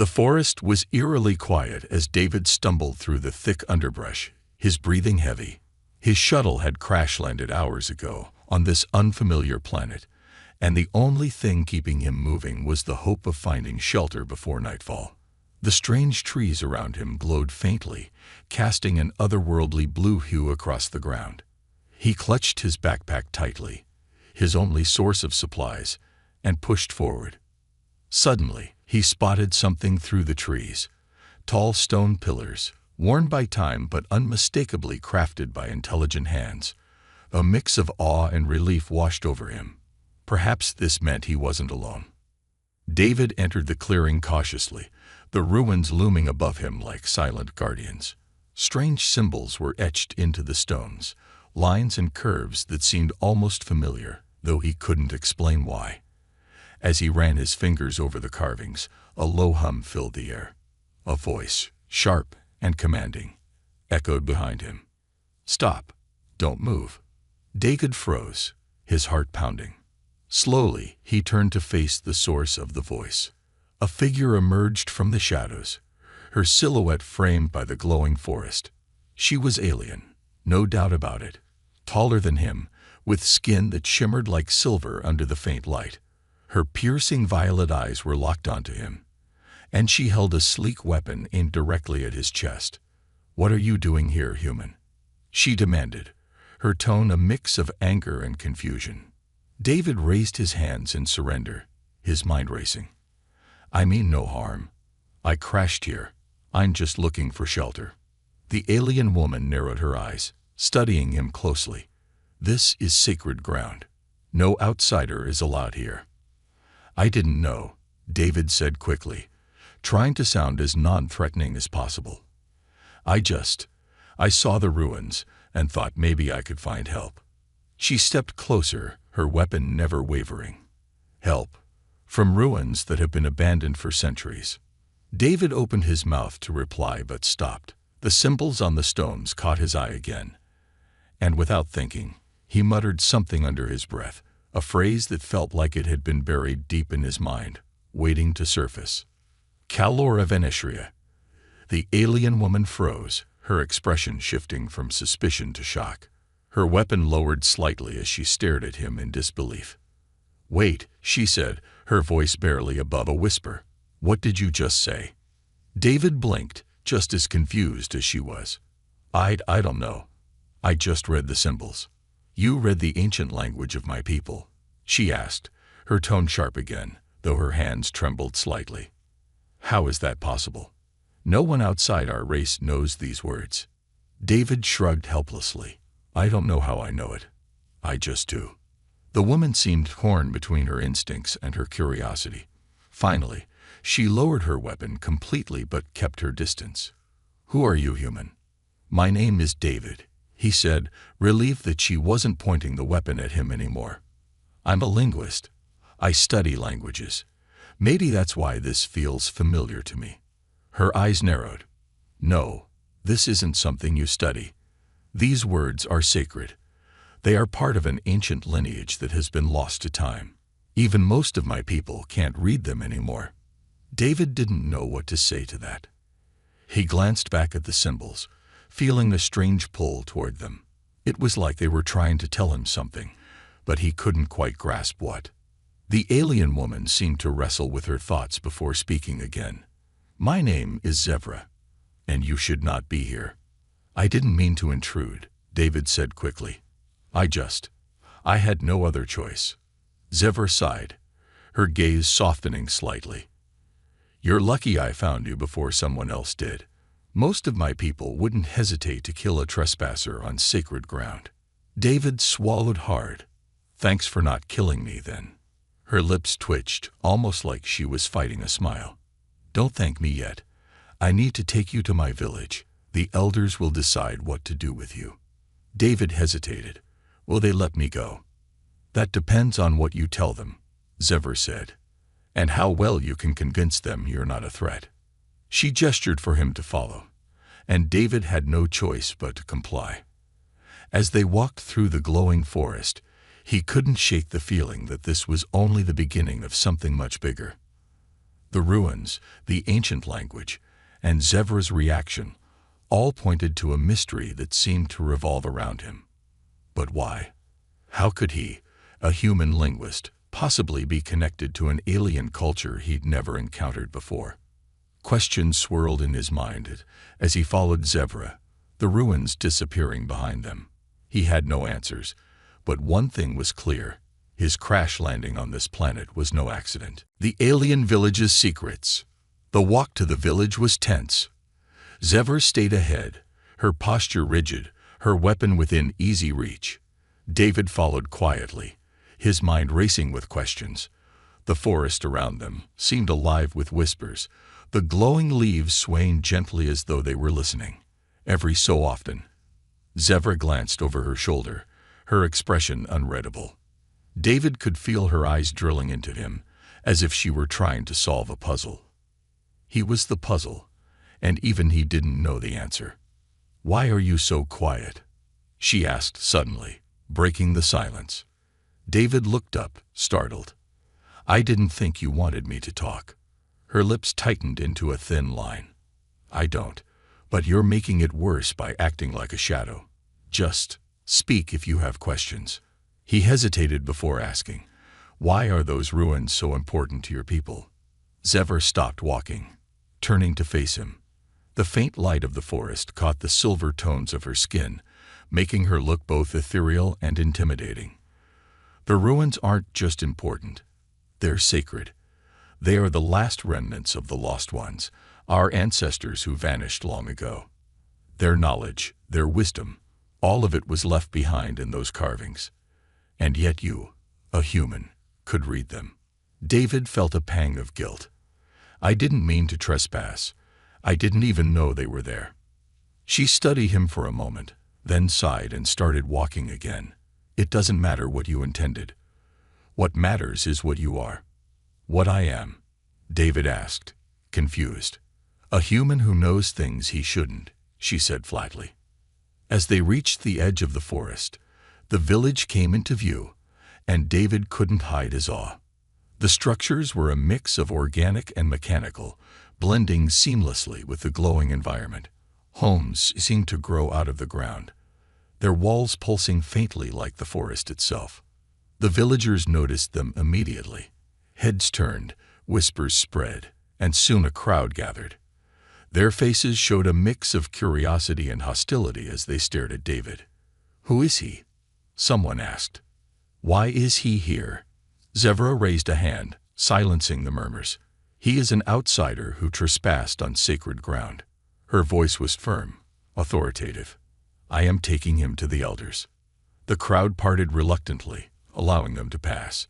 The forest was eerily quiet as David stumbled through the thick underbrush, his breathing heavy. His shuttle had crash-landed hours ago on this unfamiliar planet, and the only thing keeping him moving was the hope of finding shelter before nightfall. The strange trees around him glowed faintly, casting an otherworldly blue hue across the ground. He clutched his backpack tightly, his only source of supplies, and pushed forward. Suddenly, he spotted something through the trees. Tall stone pillars, worn by time but unmistakably crafted by intelligent hands. A mix of awe and relief washed over him. Perhaps this meant he wasn't alone. David entered the clearing cautiously, the ruins looming above him like silent guardians. Strange symbols were etched into the stones, lines and curves that seemed almost familiar, though he couldn't explain why. As he ran his fingers over the carvings, a low hum filled the air. A voice, sharp and commanding, echoed behind him. "Stop. Don't move." David froze, his heart pounding. Slowly, he turned to face the source of the voice. A figure emerged from the shadows, her silhouette framed by the glowing forest. She was alien, no doubt about it, taller than him, with skin that shimmered like silver under the faint light. Her piercing violet eyes were locked onto him, and she held a sleek weapon aimed directly at his chest. "What are you doing here, human?" she demanded, her tone a mix of anger and confusion. David raised his hands in surrender, his mind racing. "I mean no harm. I crashed here. I'm just looking for shelter." The alien woman narrowed her eyes, studying him closely. "This is sacred ground. No outsider is allowed here." "I didn't know," David said quickly, trying to sound as non-threatening as possible. I saw the ruins and thought maybe I could find help." She stepped closer, her weapon never wavering. "Help? From ruins that have been abandoned for centuries." David opened his mouth to reply but stopped. The symbols on the stones caught his eye again, and without thinking, he muttered something under his breath, a phrase that felt like it had been buried deep in his mind, waiting to surface. "Kalora Venetria." The alien woman froze, her expression shifting from suspicion to shock. Her weapon lowered slightly as she stared at him in disbelief. "Wait," she said, her voice barely above a whisper. "What did you just say?" David blinked, just as confused as she was. I don't know. I just read the symbols." "You read the ancient language of my people?" she asked, her tone sharp again, though her hands trembled slightly. "How is that possible? No one outside our race knows these words." David shrugged helplessly. "I don't know how I know it. I just do." The woman seemed torn between her instincts and her curiosity. Finally, she lowered her weapon completely but kept her distance. "Who are you, human?" "My name is David," he said, relieved that she wasn't pointing the weapon at him anymore. "I'm a linguist. I study languages. Maybe that's why this feels familiar to me." Her eyes narrowed. "No, this isn't something you study. These words are sacred. They are part of an ancient lineage that has been lost to time. Even most of my people can't read them anymore." David didn't know what to say to that. He glanced back at the symbols, feeling a strange pull toward them. It was like they were trying to tell him something, but he couldn't quite grasp what. The alien woman seemed to wrestle with her thoughts before speaking again. "My name is Zevra, and you should not be here." "I didn't mean to intrude," David said quickly. I had no other choice." Zevra sighed, her gaze softening slightly. "You're lucky I found you before someone else did. Most of my people wouldn't hesitate to kill a trespasser on sacred ground." David swallowed hard. "Thanks for not killing me, then." Her lips twitched, almost like she was fighting a smile. "Don't thank me yet. I need to take you to my village. The elders will decide what to do with you." David hesitated. "Will they let me go?" "That depends on what you tell them," Zevra said, "and how well you can convince them you're not a threat." She gestured for him to follow, and David had no choice but to comply. As they walked through the glowing forest, he couldn't shake the feeling that this was only the beginning of something much bigger. The ruins, the ancient language, and Zevra's reaction all pointed to a mystery that seemed to revolve around him. But why? How could he, a human linguist, possibly be connected to an alien culture he'd never encountered before? Questions swirled in his mind as he followed Zevra, the ruins disappearing behind them. He had no answers, but one thing was clear. His crash landing on this planet was no accident. The alien village's secrets. The walk to the village was tense. Zevra stayed ahead, her posture rigid, her weapon within easy reach. David followed quietly, his mind racing with questions. The forest around them seemed alive with whispers, the glowing leaves swaying gently as though they were listening. Every so often, Zevra glanced over her shoulder, her expression unreadable. David could feel her eyes drilling into him, as if she were trying to solve a puzzle. He was the puzzle, and even he didn't know the answer. "Why are you so quiet?" she asked suddenly, breaking the silence. David looked up, startled. "I didn't think you wanted me to talk." Her lips tightened into a thin line. "I don't, but you're making it worse by acting like a shadow. Just speak if you have questions." He hesitated before asking, "Why are those ruins so important to your people?" Zevra stopped walking, turning to face him. The faint light of the forest caught the silver tones of her skin, making her look both ethereal and intimidating. "The ruins aren't just important. They're sacred. They are the last remnants of the lost ones, our ancestors who vanished long ago. Their knowledge, their wisdom, all of it was left behind in those carvings. And yet you, a human, could read them." David felt a pang of guilt. "I didn't mean to trespass. I didn't even know they were there." She studied him for a moment, then sighed and started walking again. "It doesn't matter what you intended. What matters is what you are." "What I am?" David asked, confused. "A human who knows things he shouldn't," she said flatly. As they reached the edge of the forest, the village came into view, and David couldn't hide his awe. The structures were a mix of organic and mechanical, blending seamlessly with the glowing environment. Homes seemed to grow out of the ground, their walls pulsing faintly like the forest itself. The villagers noticed them immediately. Heads turned, whispers spread, and soon a crowd gathered. Their faces showed a mix of curiosity and hostility as they stared at David. "Who is he?" someone asked. "Why is he here?" Zevra raised a hand, silencing the murmurs. "He is an outsider who trespassed on sacred ground." Her voice was firm, authoritative. "I am taking him to the elders." The crowd parted reluctantly, allowing them to pass.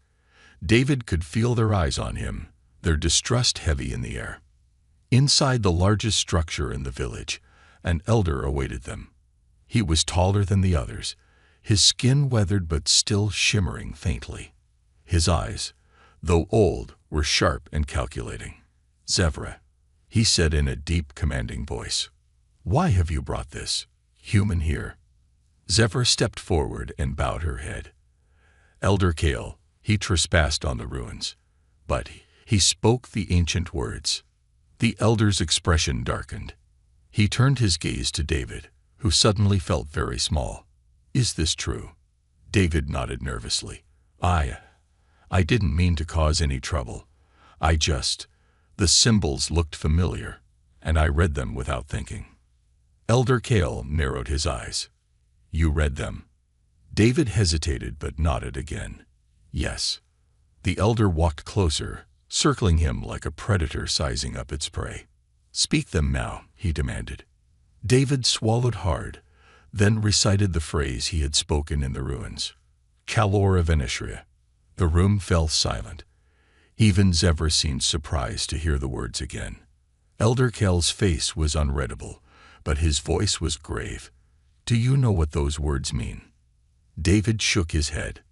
David could feel their eyes on him, their distrust heavy in the air. Inside the largest structure in the village, an elder awaited them. He was taller than the others, his skin weathered but still shimmering faintly. His eyes, though old, were sharp and calculating. "Zevra," he said in a deep, commanding voice. "Why have you brought this human here?" Zevra stepped forward and bowed her head. "Elder Kale, he trespassed on the ruins, but he spoke the ancient words." The elder's expression darkened. He turned his gaze to David, who suddenly felt very small. "Is this true?" David nodded nervously. I didn't mean to cause any trouble. The symbols looked familiar, and I read them without thinking." Elder Kale narrowed his eyes. "You read them?" David hesitated but nodded again. "Yes." The elder walked closer, circling him like a predator sizing up its prey. "Speak them now," he demanded. David swallowed hard, then recited the phrase he had spoken in the ruins. "Kalor Veneshria." The room fell silent. Even Zevra seemed surprised to hear the words again. Elder Kale's face was unreadable, but his voice was grave. "Do you know what those words mean?" David shook his head.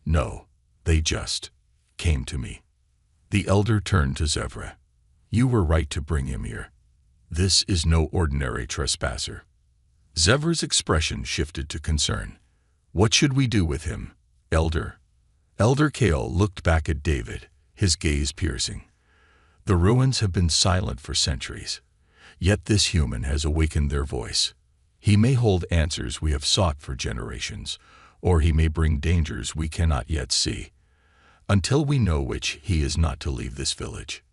"No, they just came to me." The elder turned to Zevra. "You were right to bring him here. This is no ordinary trespasser." Zevra's expression shifted to concern. "What should we do with him, Elder?" Elder Kale looked back at David, his gaze piercing. The ruins have been silent for centuries, yet this human has awakened their voice. He may hold answers we have sought for generations, or he may bring dangers we cannot yet see. Until we know which, he is not to leave this village.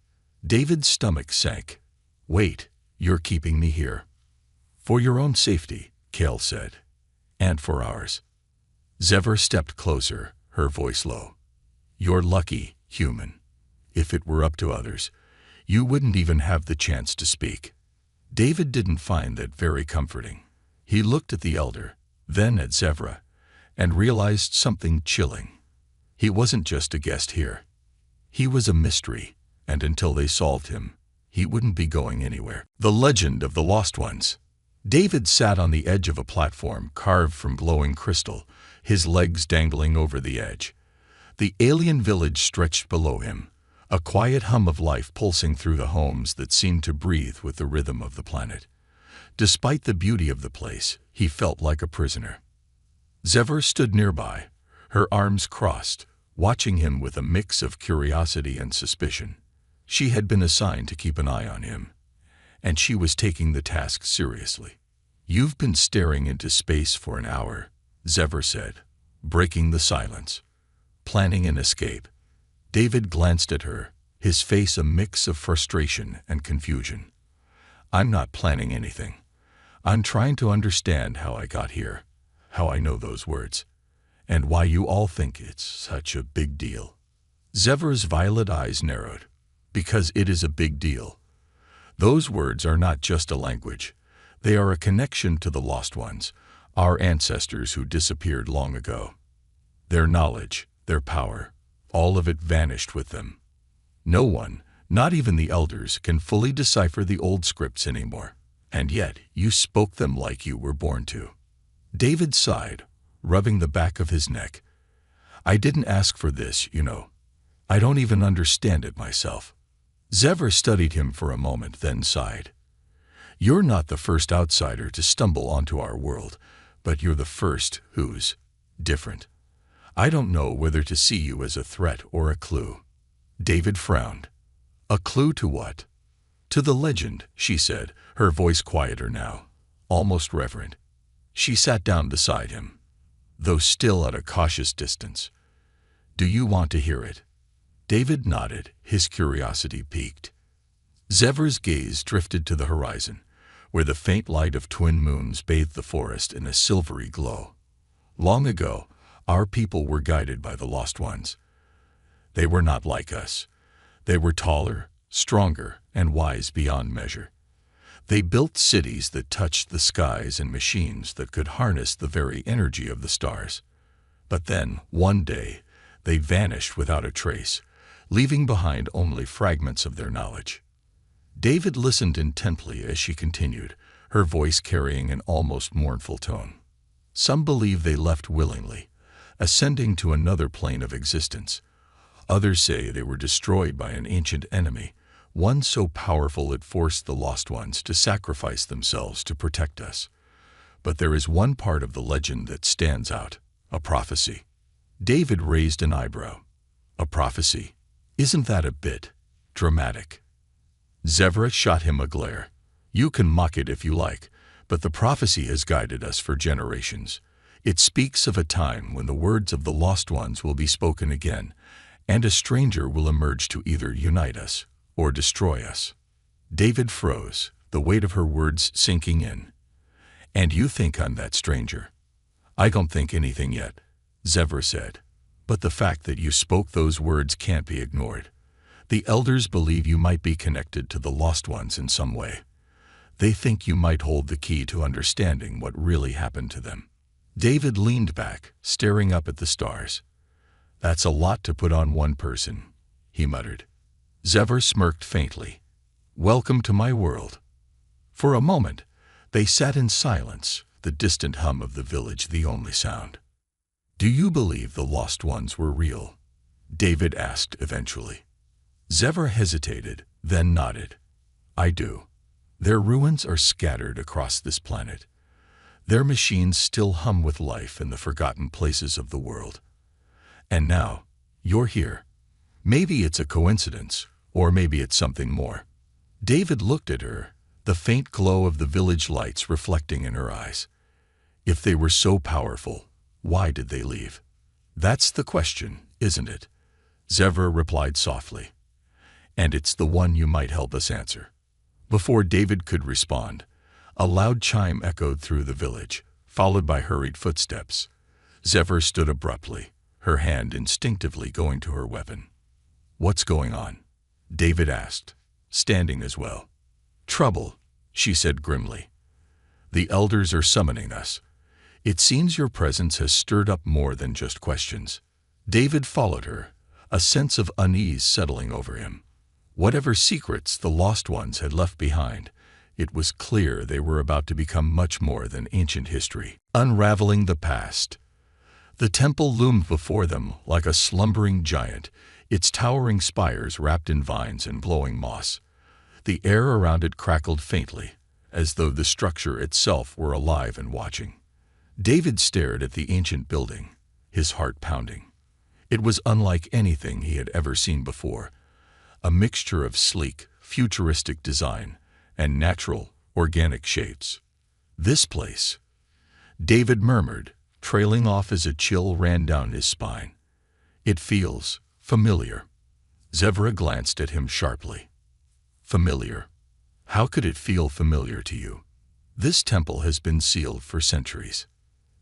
David's stomach sank. Wait, you're keeping me here. For your own safety, Kale said. And for ours. Zevra stepped closer, her voice low. You're lucky, human. If it were up to others, you wouldn't even have the chance to speak. David didn't find that very comforting. He looked at the elder, then at Zevra, and realized something chilling. He wasn't just a guest here. He was a mystery, and until they solved him, he wouldn't be going anywhere. The legend of the lost ones. David sat on the edge of a platform carved from glowing crystal, his legs dangling over the edge. The alien village stretched below him, a quiet hum of life pulsing through the homes that seemed to breathe with the rhythm of the planet. Despite the beauty of the place, he felt like a prisoner. Zevra stood nearby, her arms crossed, watching him with a mix of curiosity and suspicion. She had been assigned to keep an eye on him, and she was taking the task seriously. You've been staring into space for an hour, Zevra said, breaking the silence. Planning an escape. David glanced at her, his face a mix of frustration and confusion. I'm not planning anything. I'm trying to understand how I got here, how I know those words, and why you all think it's such a big deal. Zevra's violet eyes narrowed. Because it is a big deal. Those words are not just a language. They are a connection to the lost ones, our ancestors who disappeared long ago. Their knowledge, their power, all of it vanished with them. No one, not even the elders, can fully decipher the old scripts anymore. And yet, you spoke them like you were born to. David sighed, rubbing the back of his neck. I didn't ask for this, you know. I don't even understand it myself. Zevra studied him for a moment, then sighed. You're not the first outsider to stumble onto our world, but you're the first who's different. I don't know whether to see you as a threat or a clue. David frowned. A clue to what? To the legend, she said, her voice quieter now, almost reverent. She sat down beside him, though still at a cautious distance. Do you want to hear it? David nodded, his curiosity piqued. Zevra's gaze drifted to the horizon, where the faint light of twin moons bathed the forest in a silvery glow. Long ago, our people were guided by the lost ones. They were not like us. They were taller, stronger, and wise beyond measure. They built cities that touched the skies and machines that could harness the very energy of the stars. But then, one day, they vanished without a trace, leaving behind only fragments of their knowledge. David listened intently as she continued, her voice carrying an almost mournful tone. Some believe they left willingly, ascending to another plane of existence. Others say they were destroyed by an ancient enemy, one so powerful it forced the lost ones to sacrifice themselves to protect us. But there is one part of the legend that stands out, a prophecy. David raised an eyebrow. A prophecy? Isn't that a bit dramatic? Zevra shot him a glare. You can mock it if you like, but the prophecy has guided us for generations. It speaks of a time when the words of the lost ones will be spoken again, and a stranger will emerge to either unite us or destroy us. David froze, the weight of her words sinking in. And you think I'm that stranger? I don't think anything yet, Zevra said. But the fact that you spoke those words can't be ignored. The elders believe you might be connected to the lost ones in some way. They think you might hold the key to understanding what really happened to them. David leaned back, staring up at the stars. That's a lot to put on one person, he muttered. Zevra smirked faintly. Welcome to my world. For a moment, they sat in silence, the distant hum of the village the only sound. Do you believe the lost ones were real? David asked eventually. Zevra hesitated, then nodded. I do. Their ruins are scattered across this planet. Their machines still hum with life in the forgotten places of the world. And now, you're here. Maybe it's a coincidence, Or maybe it's something more. David looked at her, the faint glow of the village lights reflecting in her eyes. If they were so powerful, why did they leave? That's the question, isn't it? Zevra replied softly. And it's the one you might help us answer. Before David could respond, a loud chime echoed through the village, followed by hurried footsteps. Zevra stood abruptly, her hand instinctively going to her weapon. What's going on? David asked, standing as well. Trouble, she said grimly. The elders are summoning us. It seems your presence has stirred up more than just questions. David followed her, a sense of unease settling over him. Whatever secrets the lost ones had left behind, it was clear they were about to become much more than ancient history, unraveling the past. The temple loomed before them like a slumbering giant, its towering spires wrapped in vines and glowing moss. The air around it crackled faintly, as though the structure itself were alive and watching. David stared at the ancient building, his heart pounding. It was unlike anything he had ever seen before, a mixture of sleek, futuristic design and natural, organic shapes. This place, David murmured, trailing off as a chill ran down his spine. It feels familiar. Zevra glanced at him sharply. Familiar? How could it feel familiar to you? This temple has been sealed for centuries.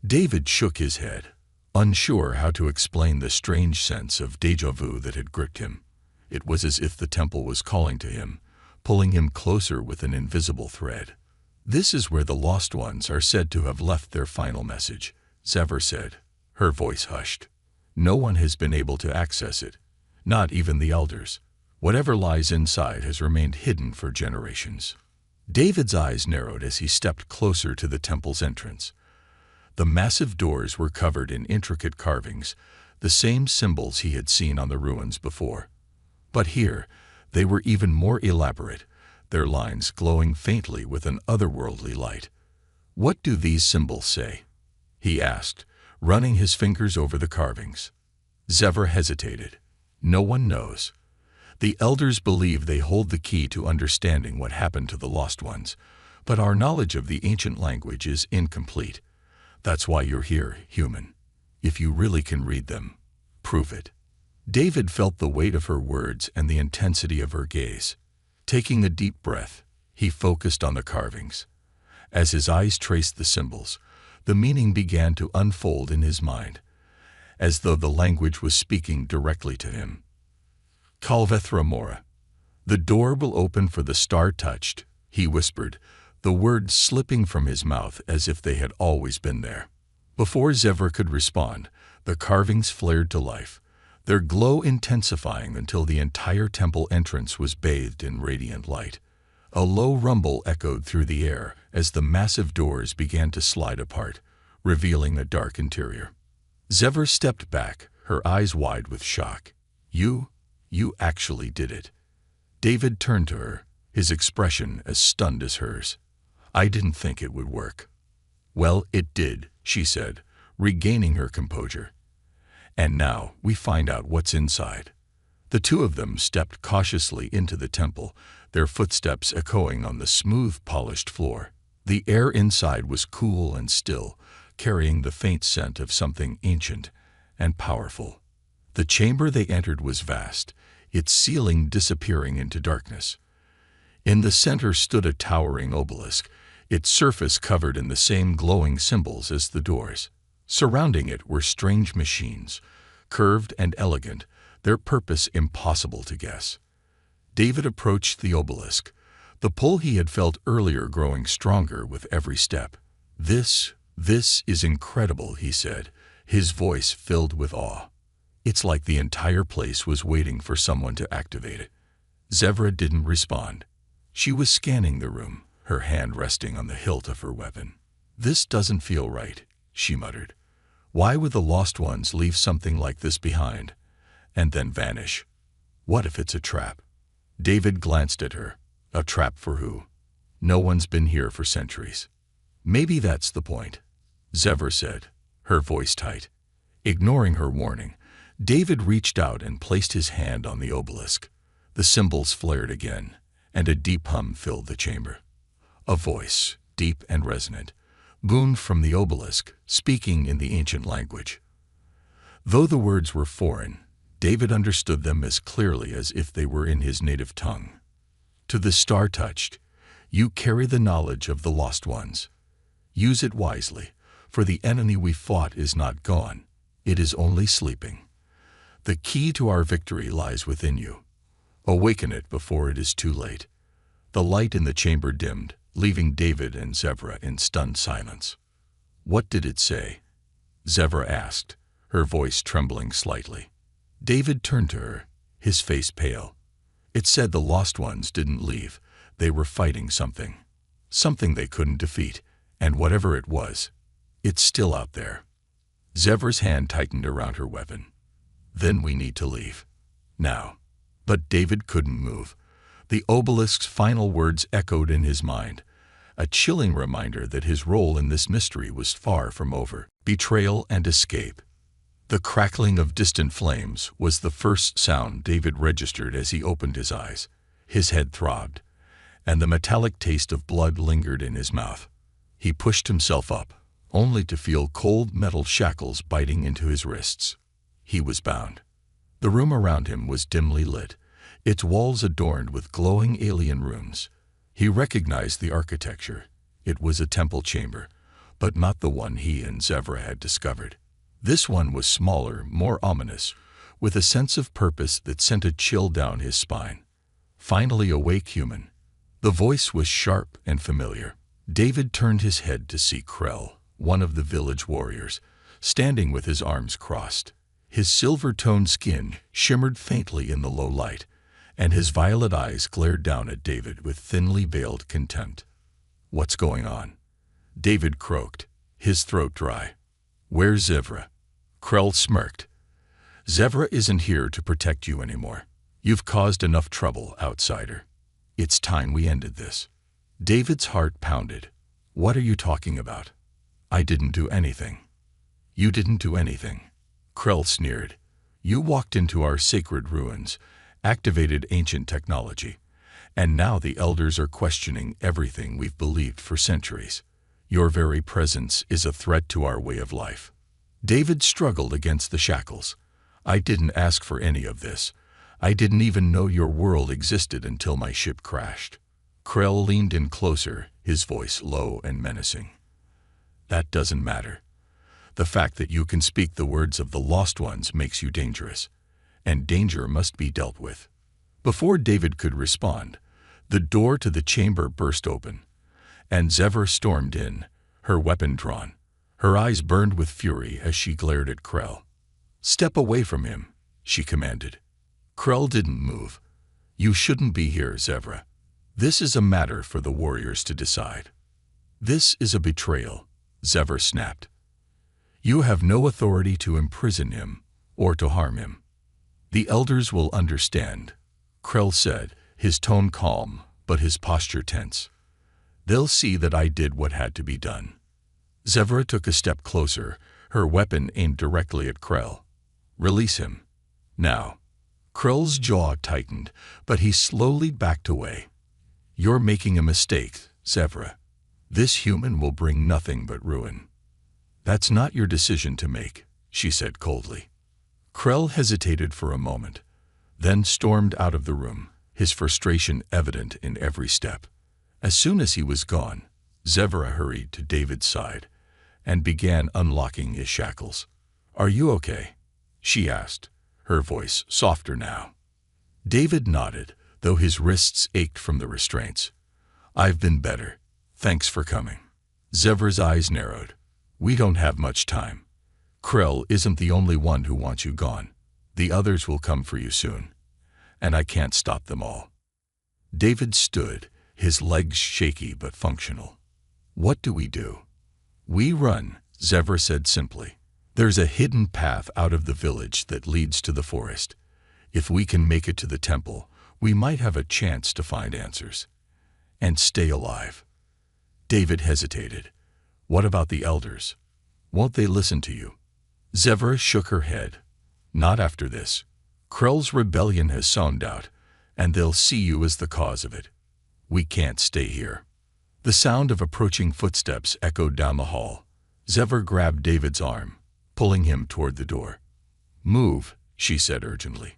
David shook his head, unsure how to explain the strange sense of déjà vu that had gripped him. It was as if the temple was calling to him, pulling him closer with an invisible thread. This is where the lost ones are said to have left their final message, Zevra said, her voice hushed. No one has been able to access it, not even the elders. Whatever lies inside has remained hidden for generations. David's eyes narrowed as he stepped closer to the temple's entrance. The massive doors were covered in intricate carvings, the same symbols he had seen on the ruins before. But here, they were even more elaborate, their lines glowing faintly with an otherworldly light. What do these symbols say? He asked, running his fingers over the carvings. Zevra hesitated. No one knows. The elders believe they hold the key to understanding what happened to the lost ones, but our knowledge of the ancient language is incomplete. That's why you're here, human. If you really can read them, prove it. David felt the weight of her words and the intensity of her gaze. Taking a deep breath, he focused on the carvings. As his eyes traced the symbols, the meaning began to unfold in his mind, as though the language was speaking directly to him. Calvethra Mora. The door will open for the star touched, he whispered, the words slipping from his mouth as if they had always been there. Before Zevra could respond, the carvings flared to life, their glow intensifying until the entire temple entrance was bathed in radiant light. A low rumble echoed through the air as the massive doors began to slide apart, revealing a dark interior. Zevra stepped back, her eyes wide with shock. You actually did it. David turned to her, his expression as stunned as hers. I didn't think it would work. Well, it did, she said, regaining her composure. And now we find out what's inside. The two of them stepped cautiously into the temple, their footsteps echoing on the smooth, polished floor. The air inside was cool and still, carrying the faint scent of something ancient and powerful. The chamber they entered was vast, its ceiling disappearing into darkness. In the center stood a towering obelisk, its surface covered in the same glowing symbols as the doors. Surrounding it were strange machines, curved and elegant, their purpose impossible to guess. David approached the obelisk, the pull he had felt earlier growing stronger with every step. This is incredible, he said, his voice filled with awe. It's like the entire place was waiting for someone to activate it. Zevra didn't respond. She was scanning the room, her hand resting on the hilt of her weapon. This doesn't feel right, she muttered. Why would the lost ones leave something like this behind, and then vanish? What if it's a trap? David glanced at her. A trap for who? No one's been here for centuries. Maybe that's the point, Zevra said, her voice tight. Ignoring her warning, David reached out and placed his hand on the obelisk. The cymbals flared again, and a deep hum filled the chamber. A voice, deep and resonant, boomed from the obelisk, speaking in the ancient language. Though the words were foreign, David understood them as clearly as if they were in his native tongue. To the star-touched, you carry the knowledge of the lost ones. Use it wisely, for the enemy we fought is not gone, it is only sleeping. The key to our victory lies within you. Awaken it before it is too late. The light in the chamber dimmed, leaving David and Zevra in stunned silence. What did it say? Zevra asked, her voice trembling slightly. David turned to her, his face pale. It said the lost ones didn't leave. They were fighting something. Something they couldn't defeat, and whatever it was, it's still out there. Zevra's hand tightened around her weapon. Then we need to leave. Now. But David couldn't move. The obelisk's final words echoed in his mind, a chilling reminder that his role in this mystery was far from over. Betrayal and escape. The crackling of distant flames was the first sound David registered as he opened his eyes. His head throbbed, and the metallic taste of blood lingered in his mouth. He pushed himself up, only to feel cold metal shackles biting into his wrists. He was bound. The room around him was dimly lit, its walls adorned with glowing alien runes. He recognized the architecture. It was a temple chamber, but not the one he and Zevra had discovered. This one was smaller, more ominous, with a sense of purpose that sent a chill down his spine. Finally awake, human. The voice was sharp and familiar. David turned his head to see Krell, one of the village warriors, standing with his arms crossed. His silver-toned skin shimmered faintly in the low light, and his violet eyes glared down at David with thinly veiled contempt. "What's going on?" David croaked, his throat dry. "Where's Zevra?" Krell smirked. "Zevra isn't here to protect you anymore. You've caused enough trouble, outsider. It's time we ended this." David's heart pounded. "What are you talking about? I didn't do anything." "You didn't do anything," Krell sneered. "You walked into our sacred ruins, activated ancient technology, and now the elders are questioning everything we've believed for centuries. Your very presence is a threat to our way of life." David struggled against the shackles. "I didn't ask for any of this. I didn't even know your world existed until my ship crashed." Krell leaned in closer, his voice low and menacing. "That doesn't matter. The fact that you can speak the words of the lost ones makes you dangerous, and danger must be dealt with." Before David could respond, the door to the chamber burst open, and Zevra stormed in, her weapon drawn. Her eyes burned with fury as she glared at Krell. "Step away from him," she commanded. Krell didn't move. "You shouldn't be here, Zevra. This is a matter for the warriors to decide." "This is a betrayal," Zevra snapped. "You have no authority to imprison him or to harm him." "The elders will understand," Krell said, his tone calm, but his posture tense. "They'll see that I did what had to be done." Zevra took a step closer, her weapon aimed directly at Krell. "Release him. Now." Krell's jaw tightened, but he slowly backed away. "You're making a mistake, Zevra. This human will bring nothing but ruin." "That's not your decision to make," she said coldly. Krell hesitated for a moment, then stormed out of the room, his frustration evident in every step. As soon as he was gone, Zevra hurried to David's side and began unlocking his shackles. "Are you okay?" she asked, her voice softer now. David nodded, though his wrists ached from the restraints. "I've been better. Thanks for coming." Zevra's eyes narrowed. "We don't have much time. Krell isn't the only one who wants you gone. The others will come for you soon, and I can't stop them all." David stood, his legs shaky but functional. "What do we do?" "We run," Zevra said simply. "There's a hidden path out of the village that leads to the forest. If we can make it to the temple, we might have a chance to find answers. And stay alive." David hesitated. "What about the elders? Won't they listen to you?" Zevra shook her head. "Not after this. Krell's rebellion has sown out, and they'll see you as the cause of it. We can't stay here." The sound of approaching footsteps echoed down the hall. Zevra grabbed David's arm, pulling him toward the door. "Move," she said urgently.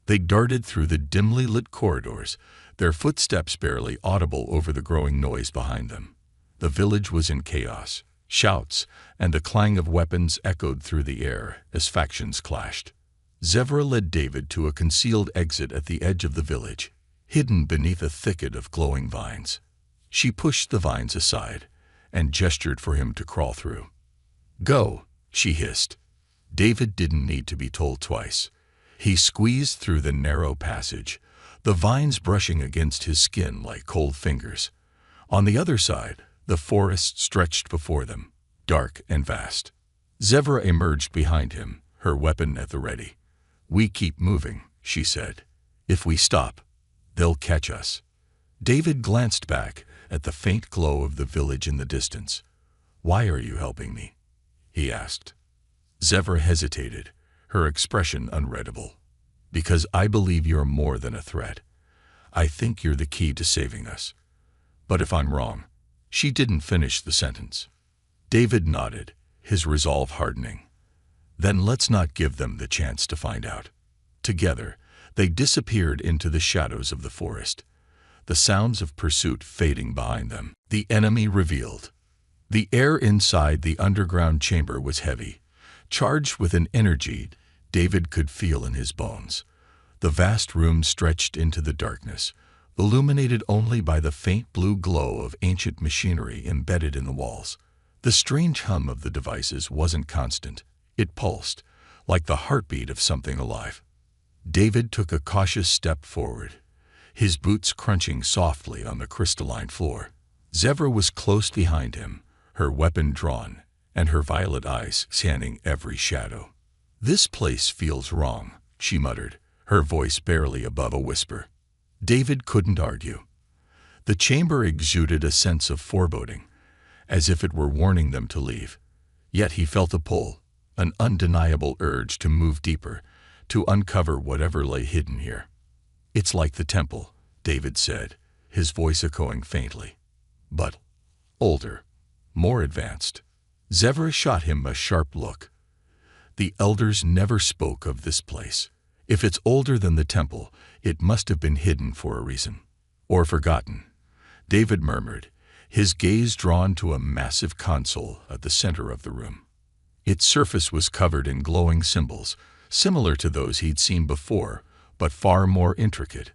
They darted through the dimly lit corridors, their footsteps barely audible over the growing noise behind them. The village was in chaos. Shouts and the clang of weapons echoed through the air as factions clashed. Zevra led David to a concealed exit at the edge of the village, hidden beneath a thicket of glowing vines. She pushed the vines aside and gestured for him to crawl through. "Go," she hissed. David didn't need to be told twice. He squeezed through the narrow passage, the vines brushing against his skin like cold fingers. On the other side, the forest stretched before them, dark and vast. Zevra emerged behind him, her weapon at the ready. "We keep moving," she said. "If we stop, they'll catch us." David glanced back at the faint glow of the village in the distance. "Why are you helping me?" he asked. Zevra hesitated, her expression unreadable. "Because I believe you're more than a threat. I think you're the key to saving us. But if I'm wrong..." She didn't finish the sentence. David nodded, his resolve hardening. "Then let's not give them the chance to find out." Together, they disappeared into the shadows of the forest, the sounds of pursuit fading behind them. The enemy revealed. The air inside the underground chamber was heavy, charged with an energy David could feel in his bones. The vast room stretched into the darkness, illuminated only by the faint blue glow of ancient machinery embedded in the walls. The strange hum of the devices wasn't constant. It pulsed, like the heartbeat of something alive. David took a cautious step forward, his boots crunching softly on the crystalline floor. Zevra was close behind him, her weapon drawn, and her violet eyes scanning every shadow. "This place feels wrong," she muttered, her voice barely above a whisper. David couldn't argue. The chamber exuded a sense of foreboding, as if it were warning them to leave. Yet he felt a pull, an undeniable urge to move deeper, to uncover whatever lay hidden here. "It's like the temple," David said, his voice echoing faintly. "But older, more advanced." Zevra shot him a sharp look. "The elders never spoke of this place. If it's older than the temple, it must have been hidden for a reason. Or forgotten," David murmured, his gaze drawn to a massive console at the center of the room. Its surface was covered in glowing symbols, similar to those he'd seen before, but far more intricate.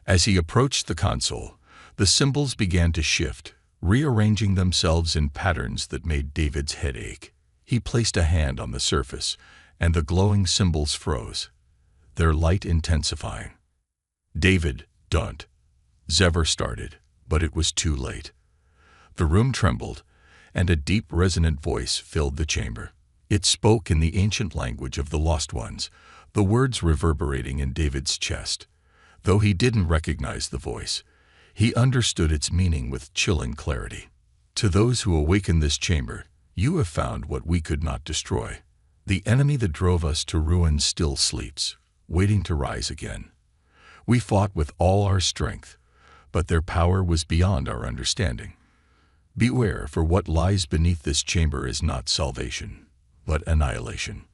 As he approached the console, the symbols began to shift, rearranging themselves in patterns that made David's head ache. He placed a hand on the surface, and the glowing symbols froze, their light intensifying. "David, don't." Zevra started, but it was too late. The room trembled, and a deep, resonant voice filled the chamber. It spoke in the ancient language of the Lost Ones, the words reverberating in David's chest. Though he didn't recognize the voice, he understood its meaning with chilling clarity. "To those who awaken this chamber, you have found what we could not destroy. The enemy that drove us to ruin still sleeps, waiting to rise again. We fought with all our strength, but their power was beyond our understanding. Beware, for what lies beneath this chamber is not salvation, but annihilation."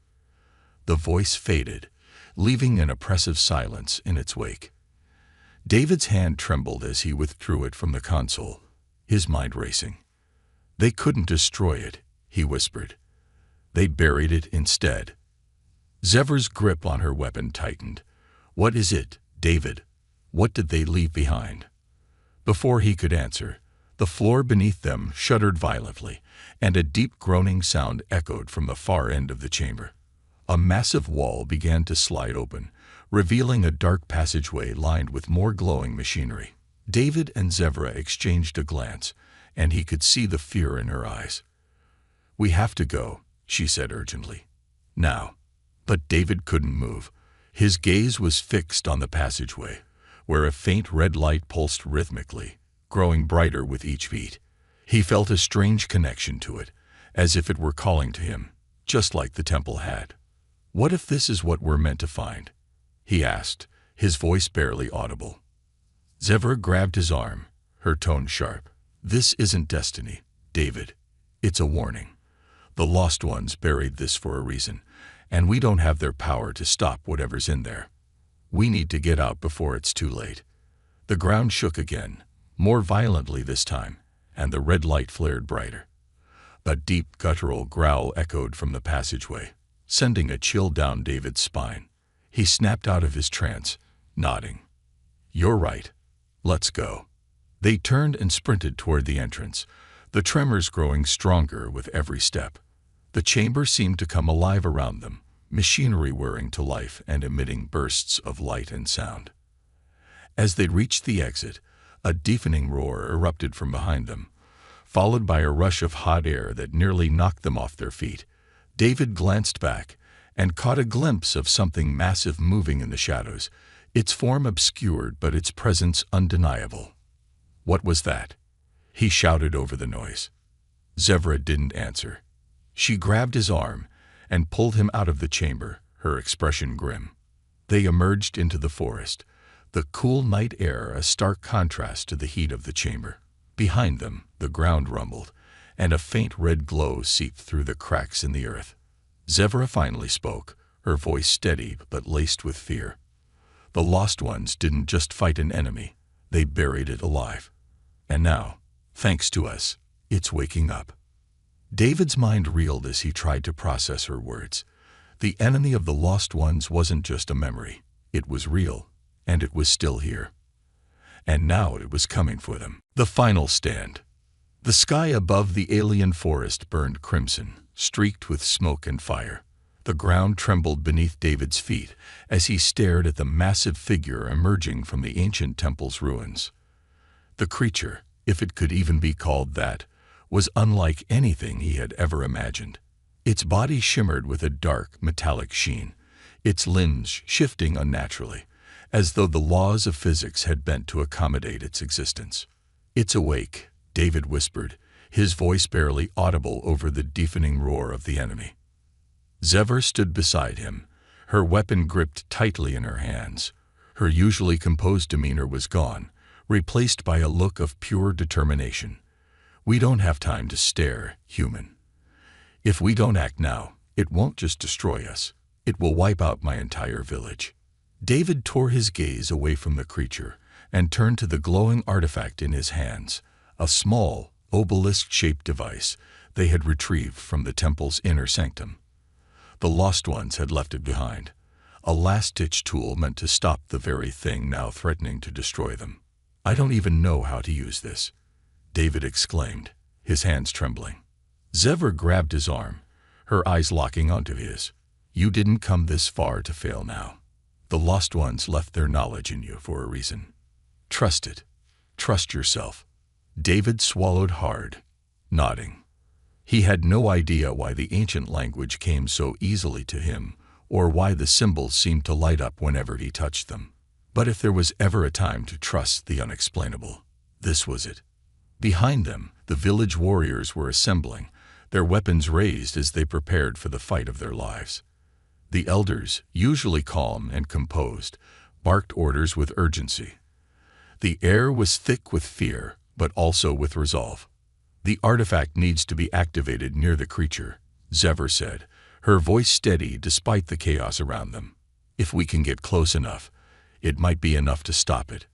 The voice faded, leaving an oppressive silence in its wake. David's hand trembled as he withdrew it from the console, his mind racing. "They couldn't destroy it," he whispered. "They buried it instead." Zevra's grip on her weapon tightened. "What is it, David? What did they leave behind?" Before he could answer, the floor beneath them shuddered violently, and a deep groaning sound echoed from the far end of the chamber. A massive wall began to slide open, revealing a dark passageway lined with more glowing machinery. David and Zevra exchanged a glance, and he could see the fear in her eyes. "We have to go," she said urgently. "Now." But David couldn't move. His gaze was fixed on the passageway, where a faint red light pulsed rhythmically, growing brighter with each beat. He felt a strange connection to it, as if it were calling to him, just like the temple had. "What if this is what we're meant to find?" he asked, his voice barely audible. Zevra grabbed his arm, her tone sharp. "This isn't destiny, David. It's a warning. The Lost Ones buried this for a reason, and we don't have their power to stop whatever's in there. We need to get out before it's too late." The ground shook again, more violently this time, and the red light flared brighter. A deep guttural growl echoed from the passageway, sending a chill down David's spine. He snapped out of his trance, nodding. "You're right. Let's go." They turned and sprinted toward the entrance, the tremors growing stronger with every step. The chamber seemed to come alive around them, machinery whirring to life and emitting bursts of light and sound. As they reached the exit, a deafening roar erupted from behind them, followed by a rush of hot air that nearly knocked them off their feet. David glanced back and caught a glimpse of something massive moving in the shadows, its form obscured but its presence undeniable. "What was that?" he shouted over the noise. Zevra didn't answer. She grabbed his arm and pulled him out of the chamber, her expression grim. They emerged into the forest, the cool night air a stark contrast to the heat of the chamber. Behind them, the ground rumbled, and a faint red glow seeped through the cracks in the earth. Zevra finally spoke, her voice steady but laced with fear. "The Lost Ones didn't just fight an enemy, they buried it alive. And now, thanks to us, it's waking up." David's mind reeled as he tried to process her words. The enemy of the Lost Ones wasn't just a memory. It was real, and it was still here. And now it was coming for them. The final stand. The sky above the alien forest burned crimson, streaked with smoke and fire. The ground trembled beneath David's feet as he stared at the massive figure emerging from the ancient temple's ruins. The creature, if it could even be called that, was unlike anything he had ever imagined. Its body shimmered with a dark, metallic sheen, its limbs shifting unnaturally, as though the laws of physics had bent to accommodate its existence. "It's awake," David whispered, his voice barely audible over the deafening roar of the enemy. Zevra stood beside him, her weapon gripped tightly in her hands. Her usually composed demeanor was gone, replaced by a look of pure determination. "We don't have time to stare, human. If we don't act now, it won't just destroy us. It will wipe out my entire village." David tore his gaze away from the creature and turned to the glowing artifact in his hands, a small, obelisk-shaped device they had retrieved from the temple's inner sanctum. The Lost Ones had left it behind, a last-ditch tool meant to stop the very thing now threatening to destroy them. "I don't even know how to use this," David exclaimed, his hands trembling. Zevra grabbed his arm, her eyes locking onto his. "You didn't come this far to fail now. The Lost Ones left their knowledge in you for a reason. Trust it. Trust yourself." David swallowed hard, nodding. He had no idea why the ancient language came so easily to him, or why the symbols seemed to light up whenever he touched them. But if there was ever a time to trust the unexplainable, this was it. Behind them, the village warriors were assembling, their weapons raised as they prepared for the fight of their lives. The elders, usually calm and composed, barked orders with urgency. The air was thick with fear, but also with resolve. "The artifact needs to be activated near the creature," Zevra said, her voice steady despite the chaos around them. "If we can get close enough, it might be enough to stop it."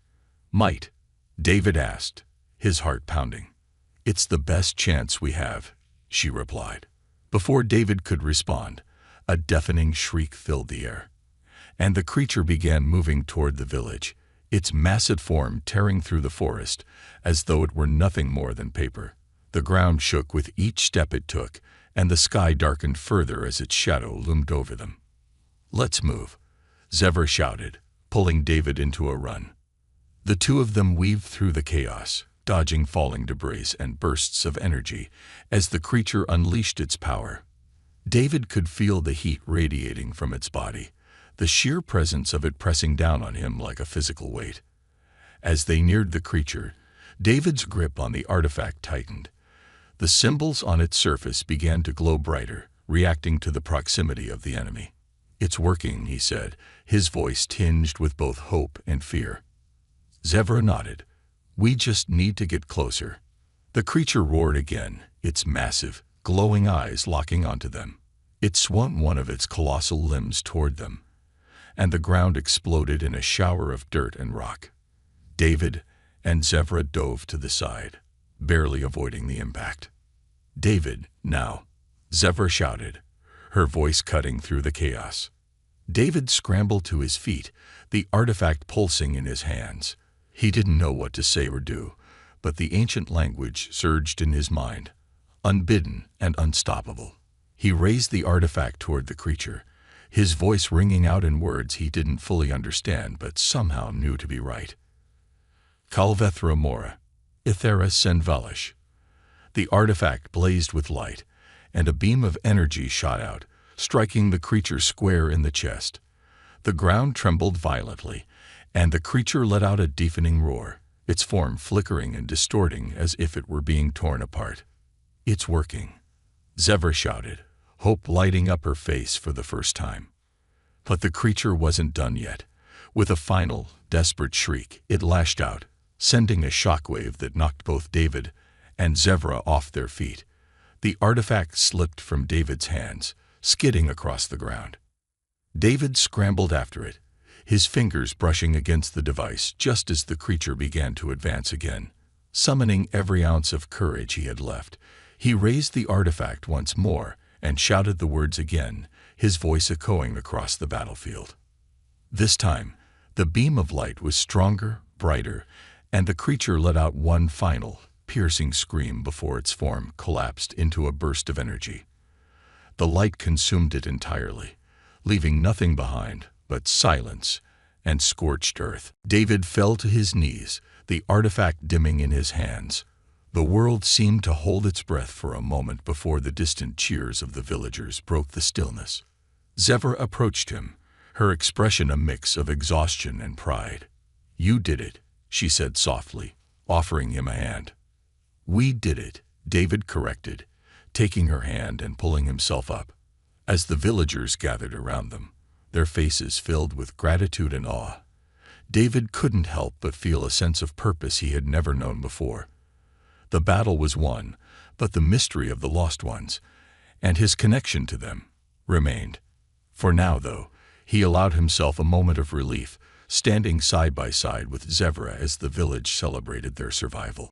"Might?" David asked, his heart pounding. "It's the best chance we have," she replied. Before David could respond, a deafening shriek filled the air, and the creature began moving toward the village, its massive form tearing through the forest as though it were nothing more than paper. The ground shook with each step it took, and the sky darkened further as its shadow loomed over them. "Let's move," Zevra shouted, pulling David into a run. The two of them weaved through the chaos, dodging falling debris and bursts of energy as the creature unleashed its power. David could feel the heat radiating from its body, the sheer presence of it pressing down on him like a physical weight. As they neared the creature, David's grip on the artifact tightened. The symbols on its surface began to glow brighter, reacting to the proximity of the enemy. "It's working," he said, his voice tinged with both hope and fear. Zevra nodded. "We just need to get closer." The creature roared again, its massive, glowing eyes locking onto them. It swung one of its colossal limbs toward them, and the ground exploded in a shower of dirt and rock. David and Zevra dove to the side, barely avoiding the impact. "David, now!" Zevra shouted, her voice cutting through the chaos. David scrambled to his feet, the artifact pulsing in his hands. He didn't know what to say or do, but the ancient language surged in his mind, unbidden and unstoppable. He raised the artifact toward the creature, his voice ringing out in words he didn't fully understand but somehow knew to be right. "Kalvethra Mora, Ithera Senvalish." The artifact blazed with light, and a beam of energy shot out, striking the creature square in the chest. The ground trembled violently, and the creature let out a deafening roar, its form flickering and distorting as if it were being torn apart. "It's working," Zevra shouted, hope lighting up her face for the first time. But the creature wasn't done yet. With a final, desperate shriek, it lashed out, sending a shockwave that knocked both David and Zevra off their feet. The artifact slipped from David's hands, skidding across the ground. David scrambled after it, his fingers brushing against the device just as the creature began to advance again. Summoning every ounce of courage he had left, he raised the artifact once more and shouted the words again, his voice echoing across the battlefield. This time, the beam of light was stronger, brighter, and the creature let out one final, piercing scream before its form collapsed into a burst of energy. The light consumed it entirely, leaving nothing behind but silence and scorched earth. David fell to his knees, the artifact dimming in his hands. The world seemed to hold its breath for a moment before the distant cheers of the villagers broke the stillness. Zevra approached him, her expression a mix of exhaustion and pride. "You did it," she said softly, offering him a hand. "We did it," David corrected, taking her hand and pulling himself up. As the villagers gathered around them, their faces filled with gratitude and awe, David couldn't help but feel a sense of purpose he had never known before. The battle was won, but the mystery of the lost ones, and his connection to them, remained. For now, though, he allowed himself a moment of relief, standing side by side with Zevra as the village celebrated their survival.